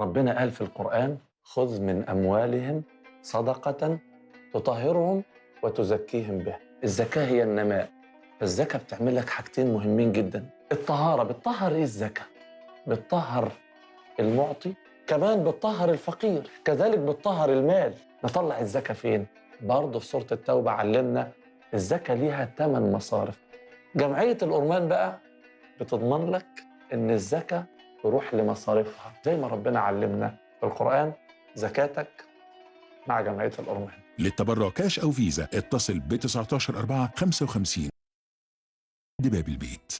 ربنا قال في القرآن: خذ من أموالهم صدقة تطهرهم وتزكيهم به. الزكاة هي النماء. الزكاة بتعمل لك حاجتين مهمين جدا. الطهارة، بتطهر إيه الزكاة؟ بتطهر المعطي، كمان بتطهر الفقير، كذلك بتطهر المال. نطلع الزكاة فين؟ برضه في سورة التوبة علمنا الزكاة ليها 8 مصارف. جمعية الأورمان بقى بتضمن لك إن الزكاة تروح لمصاريفها، زي ما ربنا علمنا في القرآن: زكاتك مع جمعية الأورمان. للتبرع كاش أو فيزا اتصل ب 19 4 55 باب البيت.